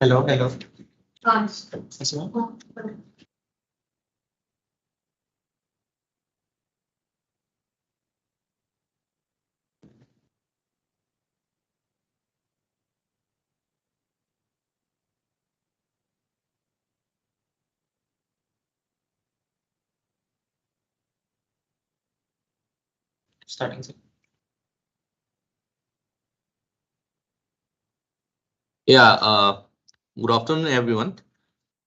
Hello, hello. Starting. Yeah, good afternoon, everyone.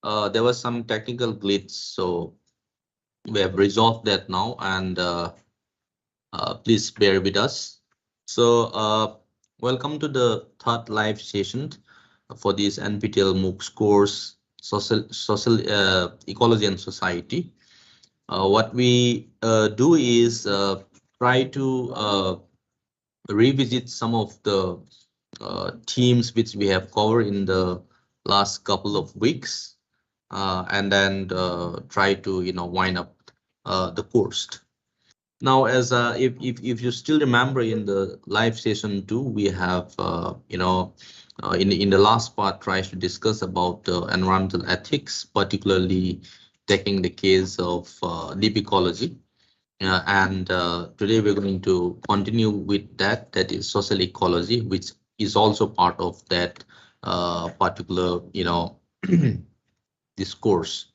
There was some technical glitch, so we have resolved that now, and please bear with us. So, welcome to the third live session for this NPTEL MOOCs course, Social Ecology and Society. What we do is try to revisit some of the themes which we have covered in the last couple of weeks, and then try to wind up the course. Now, as if you still remember in the live session 2, we have in the last part tries to discuss about environmental ethics, particularly taking the case of deep ecology. And today we're going to continue with that. That is social ecology, which is also part of that particular discourse.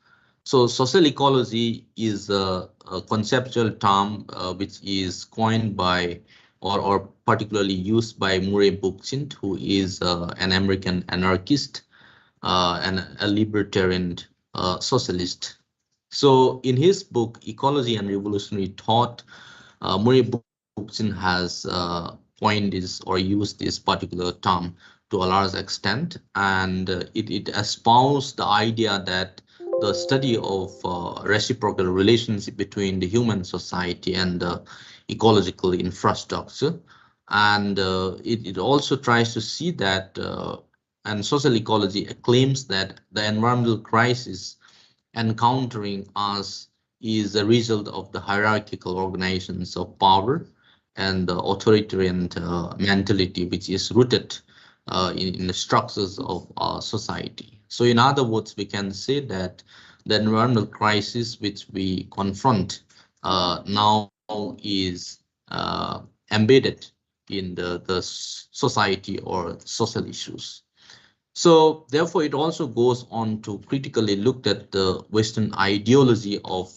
So social ecology is a conceptual term which is coined by or particularly used by Murray Bookchin, who is an American anarchist and a libertarian socialist. So in his book, Ecology and Revolutionary Thought, Murray Bookchin has coined this or used this particular term to a large extent, and it espoused the idea that the study of reciprocal relationship between the human society and the ecological infrastructure. And it also tries to see that, and social ecology claims that the environmental crisis encountering us is a result of the hierarchical organizations of power and the authoritarian mentality, which is rooted in the structures of our society. So in other words, we can say that the environmental crisis which we confront now is embedded in the society or social issues. So therefore, it also goes on to critically look at the Western ideology of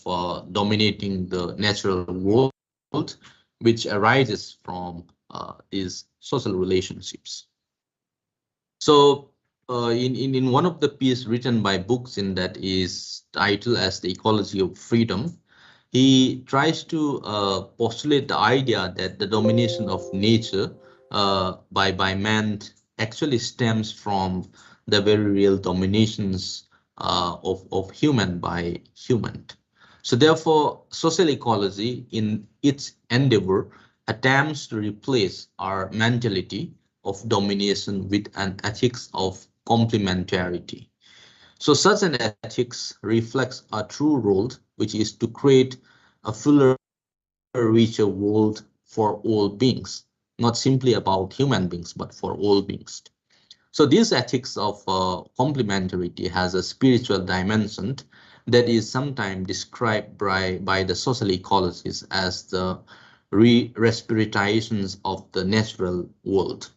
dominating the natural world, which arises from these social relationships. So in one of the pieces written by Bookchin that is titled as The Ecology of Freedom, he tries to postulate the idea that the domination of nature by man actually stems from the very real dominations of human by human. So therefore, social ecology in its endeavor attempts to replace our mentality of domination with an ethics of complementarity. So such an ethics reflects a true role, which is to create a fuller, richer world for all beings, not simply about human beings, but for all beings. So this ethics of complementarity has a spiritual dimension that is sometimes described by the social ecologists as the respirations of the natural world.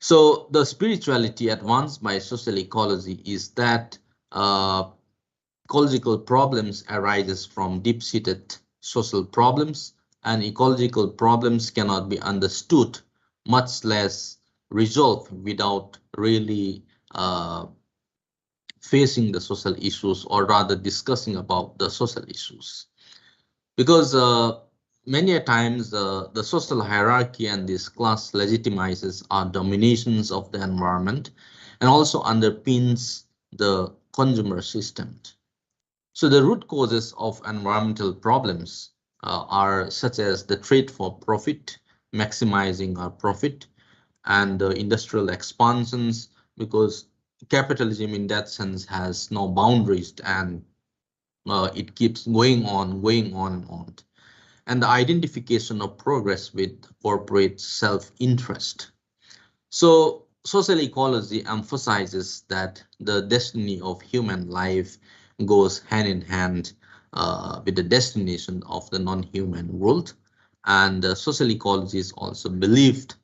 So the spirituality advanced by social ecology is that ecological problems arises from deep-seated social problems, and ecological problems cannot be understood, much less resolved, without really facing the social issues, or rather discussing about the social issues. Because many a times the social hierarchy and this class legitimizes our dominations of the environment and also underpins the consumer system. So the root causes of environmental problems are such as the trade for profit, maximizing our profit, and the industrial expansions, because capitalism in that sense has no boundaries, and it keeps going on, and on. And the identification of progress with corporate self-interest. So social ecology emphasizes that the destiny of human life goes hand in hand with the destination of the non-human world. And social ecology is also believed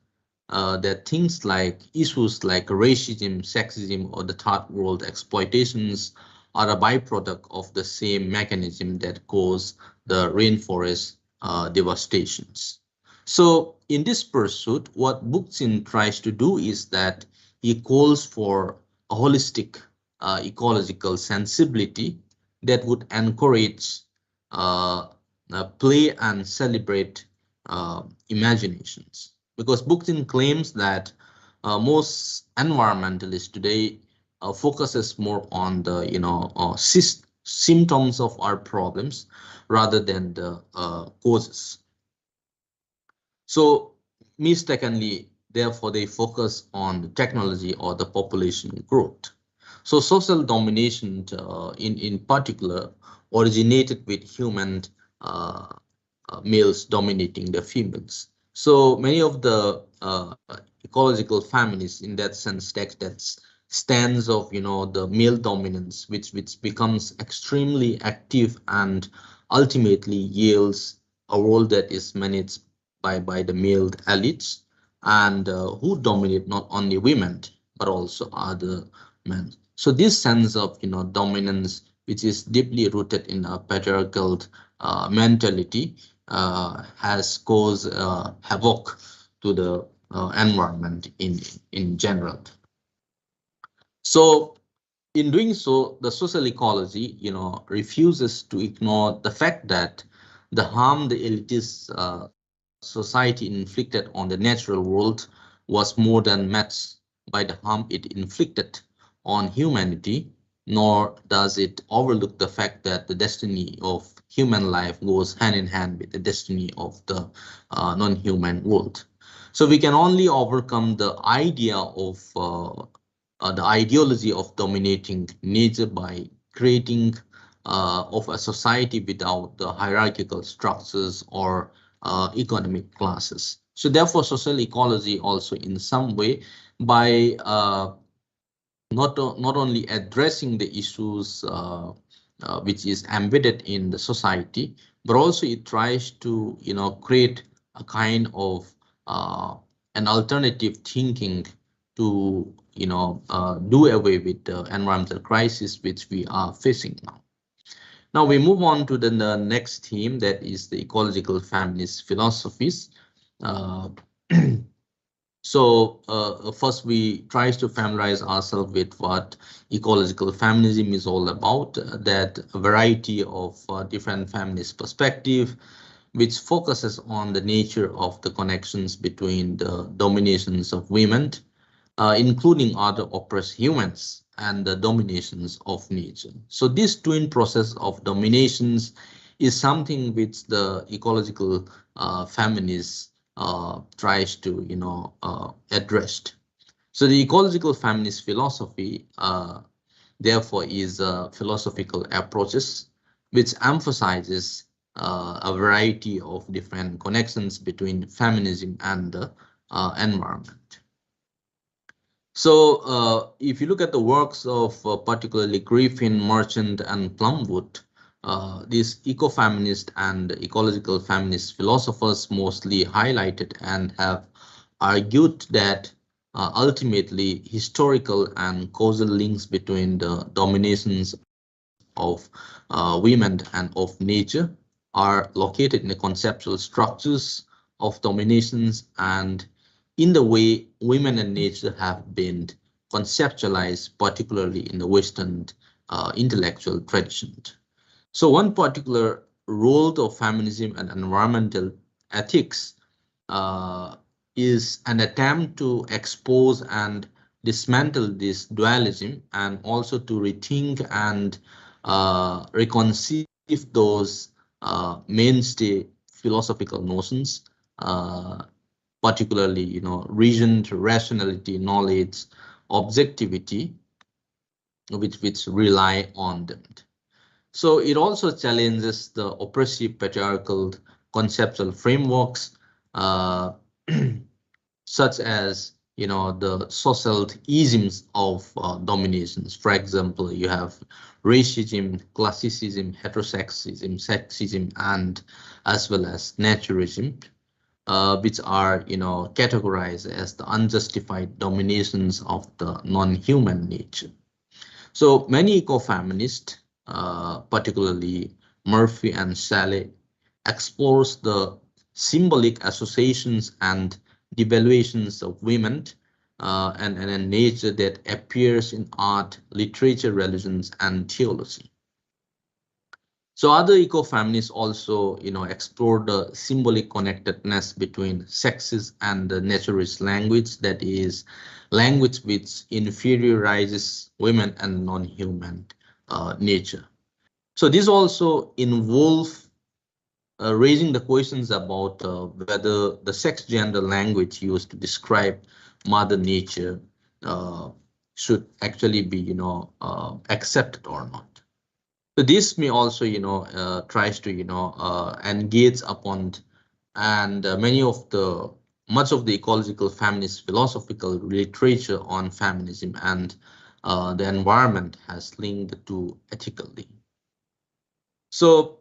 that things like issues like racism, sexism, or the third world exploitations are a byproduct of the same mechanism that cause the rainforest devastations. So in this pursuit, what Bookchin tries to do is that he calls for a holistic ecological sensibility that would encourage play and celebrate imaginations. Because Bookchin claims that most environmentalists today focuses more on the symptoms of our problems rather than the causes. So mistakenly, therefore, they focus on the technology or the population growth. So social domination in particular originated with human males dominating the females. So many of the ecological feminists in that sense take that stance of the male dominance, which becomes extremely active and ultimately yields a world that is managed by the male elites, and who dominate not only women but also other men. So this sense of dominance, which is deeply rooted in a patriarchal mentality, has caused havoc to the environment in general. So in doing so, the social ecology, refuses to ignore the fact that the harm the elitist society inflicted on the natural world was more than matched by the harm it inflicted on humanity, nor does it overlook the fact that the destiny of human life goes hand in hand with the destiny of the non-human world. So we can only overcome the idea of the ideology of dominating nature by creating of a society without the hierarchical structures or economic classes. So therefore, social ecology also in some way by not only addressing the issues which is embedded in the society, but also it tries to create a kind of an alternative thinking to do away with the environmental crisis which we are facing now. Now we move on to the next theme, that is the ecological feminist philosophies. So first we try to familiarize ourselves with what ecological feminism is all about, that a variety of different feminist perspective which focuses on the nature of the connections between the dominations of women, including other oppressed humans, and the dominations of nature. So this twin process of dominations is something which the ecological feminists tries to address. So the ecological feminist philosophy therefore is philosophical approaches which emphasizes a variety of different connections between feminism and the environment. So if you look at the works of particularly Griffin, Merchant, and Plumwood, these ecofeminist and ecological feminist philosophers mostly highlighted and have argued that ultimately historical and causal links between the dominations of women and of nature are located in the conceptual structures of dominations and in the way women and nature have been conceptualized, particularly in the Western intellectual tradition. So one particular role of feminism and environmental ethics is an attempt to expose and dismantle this dualism, and also to rethink and reconceive those mainstay philosophical notions, uh, particularly, reason, rationality, knowledge, objectivity, which rely on them. So it also challenges the oppressive patriarchal conceptual frameworks, uh, such as, the social isms of dominations. For example, you have racism, classicism, heterosexism, sexism, and as well as naturism, which are, categorized as the unjustified dominations of the non-human nature. So many ecofeminists, particularly Murphy and Shelley, explores the symbolic associations and devaluations of women and nature that appears in art, literature, religions, and theology. So other ecofeminists also, explore the symbolic connectedness between sexes and the naturist language, that is, language which inferiorizes women and non-human nature. So this also involve raising the questions about whether the sex-gender language used to describe Mother Nature should actually be, accepted or not. So this may also, tries to, engage upon, and much of the ecological feminist philosophical literature on feminism and the environment has linked to ethically. So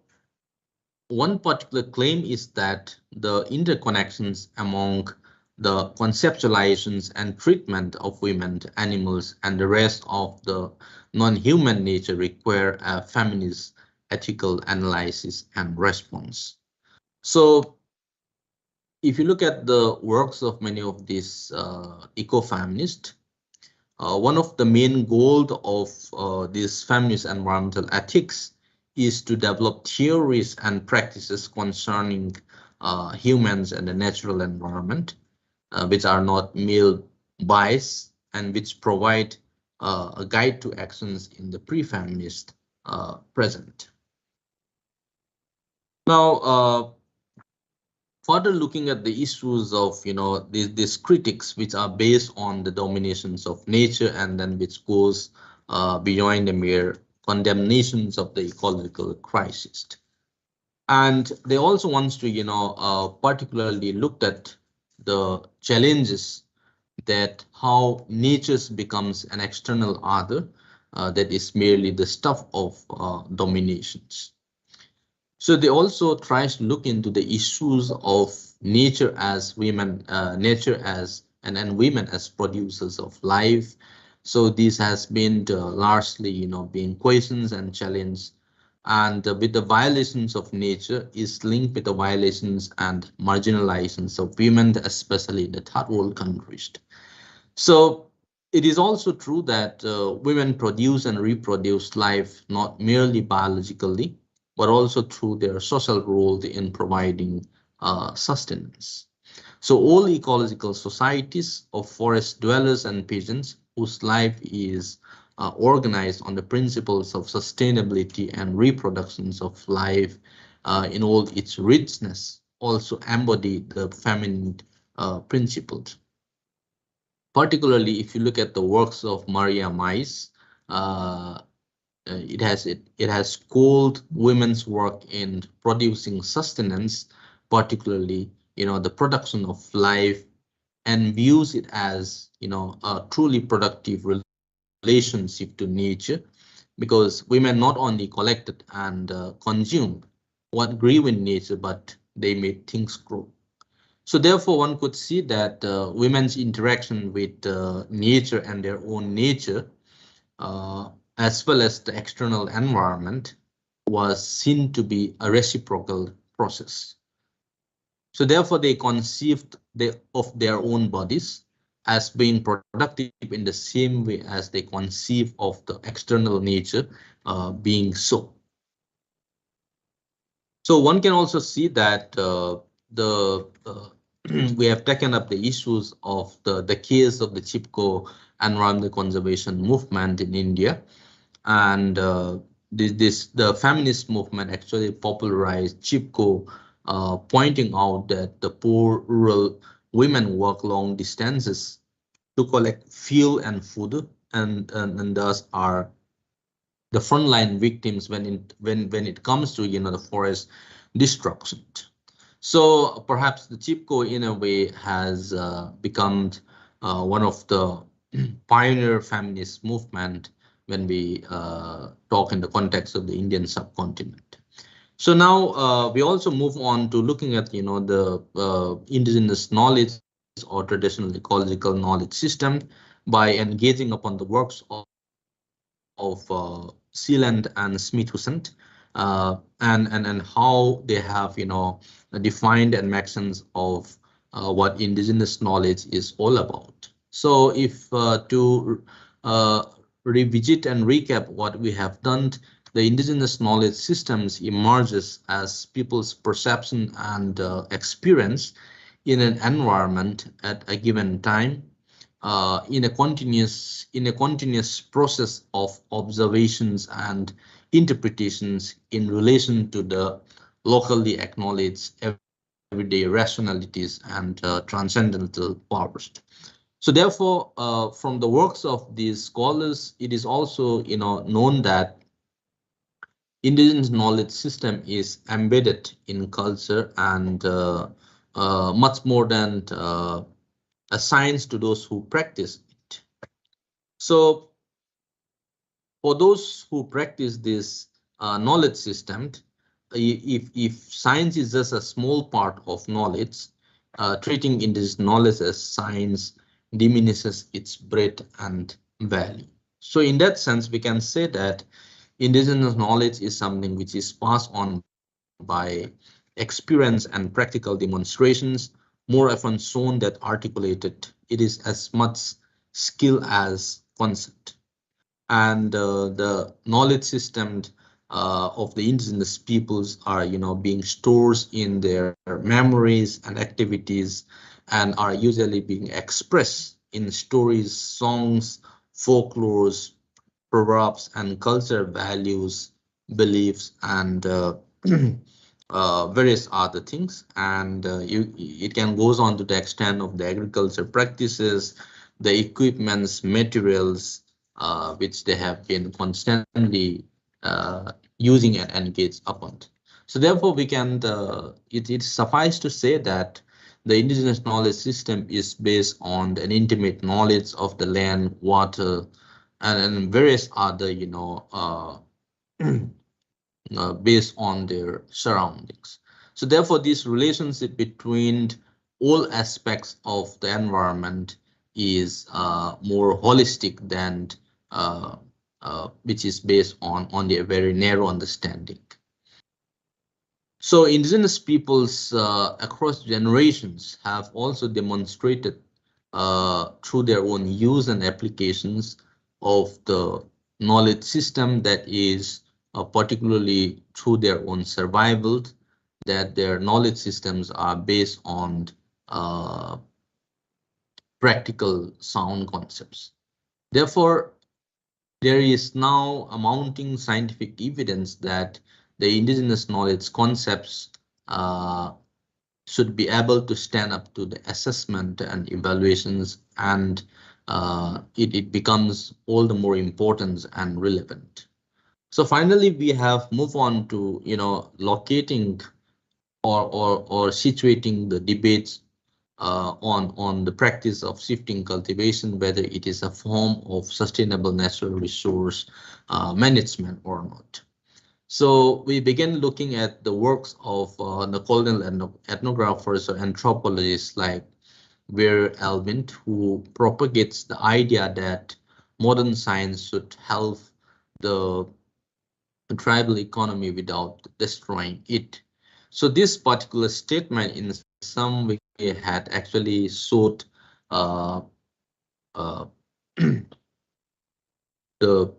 one particular claim is that the interconnections among the conceptualizations and treatment of women, animals, and the rest of the non-human nature require a feminist ethical analysis and response. So if you look at the works of many of these ecofeminists, one of the main goals of this feminist environmental ethics is to develop theories and practices concerning humans and the natural environment, which are not male biased and which provide a guide to actions in the pre-feminist present. Now, further looking at the issues of, these critics, which are based on the dominations of nature and then which goes beyond the mere condemnations of the ecological crisis. And they also wants to, particularly looked at the challenges that how nature becomes an external other that is merely the stuff of dominations. So they also tries to look into the issues of nature as women, nature as and women as producers of life. So this has been largely, being questions and challenged, and with the violations of nature is linked with the violations and marginalizations of women, especially in the third world countries. So it is also true that women produce and reproduce life not merely biologically, but also through their social role in providing sustenance. So all ecological societies of forest dwellers and peasants whose life is organized on the principles of sustainability and reproductions of life in all its richness also embody the feminine principles. Particularly, if you look at the works of Maria Mais, it has called women's work in producing sustenance, particularly, the production of life, and views it as, a truly productive relationship to nature, because women not only collected and consumed what grew in nature, but they made things grow. So therefore, one could see that women's interaction with nature and their own nature, as well as the external environment, was seen to be a reciprocal process. So therefore, they conceived of their own bodies as being productive in the same way as they conceive of the external nature being so. So one can also see that we have taken up the issues of the case of the Chipko environmental conservation movement in India, and the feminist movement actually popularized Chipko, pointing out that the poor rural women work long distances to collect fuel and food, and thus are the frontline victims when it comes to the forest destruction. So perhaps the Chipko in a way has become one of the pioneer feminist movement when we talk in the context of the Indian subcontinent. So now we also move on to looking at the indigenous knowledge or traditional ecological knowledge system by engaging upon the works of Sealand and Smith-Wesson, and how they have defined and maximums of what indigenous knowledge is all about. So if to revisit and recap what we have done, the indigenous knowledge systems emerges as people's perception and experience in an environment at a given time, in a continuous process of observations and interpretations in relation to the locally acknowledged everyday rationalities and transcendental powers. So therefore, from the works of these scholars, it is also known that indigenous knowledge system is embedded in culture and much more than a science to those who practice it. So for those who practice this knowledge system, if science is just a small part of knowledge, treating indigenous knowledge as science diminishes its breadth and value. So in that sense, we can say that indigenous knowledge is something which is passed on by experience and practical demonstrations, more often shown that articulated. It is as much skill as concept. And the knowledge systems of the indigenous peoples are being stored in their memories and activities, and are usually being expressed in stories, songs, folklores, proverbs, and cultural values, beliefs, and various other things. And it can goes on to the extent of the agriculture practices, the equipments, materials, which they have been constantly using and engaged upon. So therefore, we can it suffice to say that the indigenous knowledge system is based on an intimate knowledge of the land, water, and various other based on their surroundings. So therefore, this relationship between all aspects of the environment is more holistic than which is based on the very narrow understanding. So indigenous peoples across generations have also demonstrated through their own use and applications of the knowledge system, that is particularly through their own survival, that their knowledge systems are based on practical sound concepts. Therefore, there is now a mounting scientific evidence that the indigenous knowledge concepts should be able to stand up to the assessment and evaluations, and it becomes all the more important and relevant. So finally, we have moved on to locating or situating the debates on the practice of shifting cultivation, whether it is a form of sustainable natural resource management or not. So we began looking at the works of the colonial ethnographers or anthropologists like Weir Elvin, who propagates the idea that modern science should help the tribal economy without destroying it. So this particular statement in some way had actually showed uh, uh, the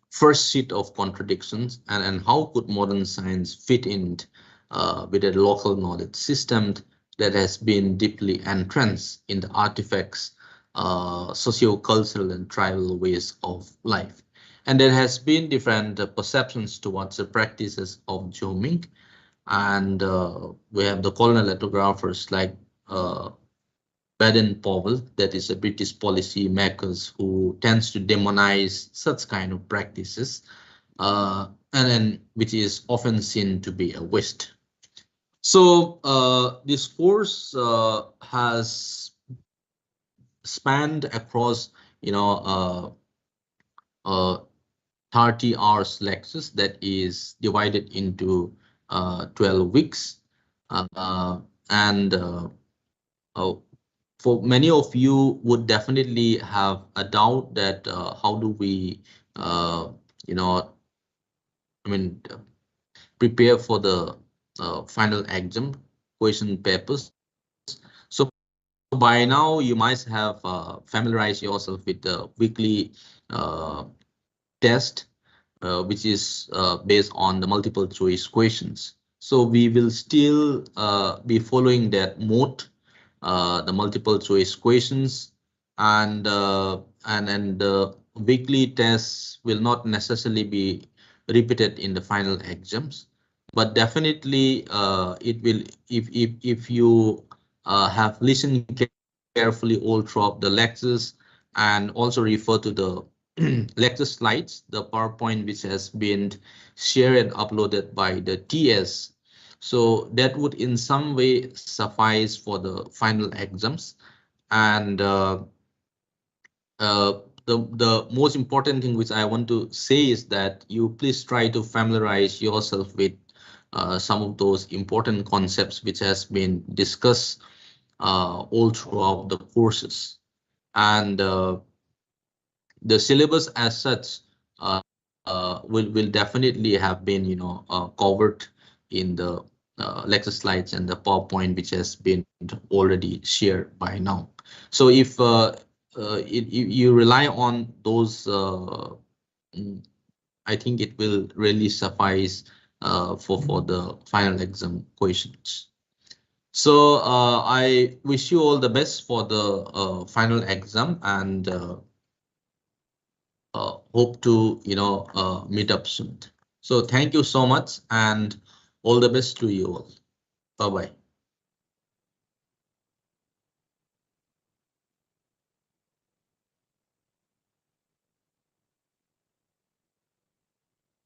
first set of contradictions, and how could modern science fit in with a local knowledge system that has been deeply entrenched in the artifacts, socio-cultural and tribal ways of life. And there has been different perceptions towards the practices of jamming. And we have the colonial ethnographiers like Baden-Powell, that is a British policy makers who tends to demonize such kind of practices, and then which is often seen to be a waste. So this course has spanned across, 30 hours lectures that is divided into 12 weeks. And for many of you would definitely have a doubt that how do we, prepare for the final exam question papers. So by now you might have familiarized yourself with the weekly test, which is based on the multiple choice questions. So we will still be following that mode, the multiple choice questions, and the weekly tests will not necessarily be repeated in the final exams, but definitely it will, if you have listened carefully all throughout the lectures and also refer to the lecture slides, the PowerPoint which has been shared and uploaded by the TS. So that would in some way suffice for the final exams. And the most important thing which I want to say is that you please try to familiarize yourself with some of those important concepts which has been discussed all throughout the courses. And the syllabus as such will definitely have been covered in the lecture slides and the PowerPoint which has been already shared by now. So if you rely on those, I think it will really suffice for the final exam questions. So I wish you all the best for the final exam, and hope to meet up soon. So thank you so much, and all the best to you all. Bye bye.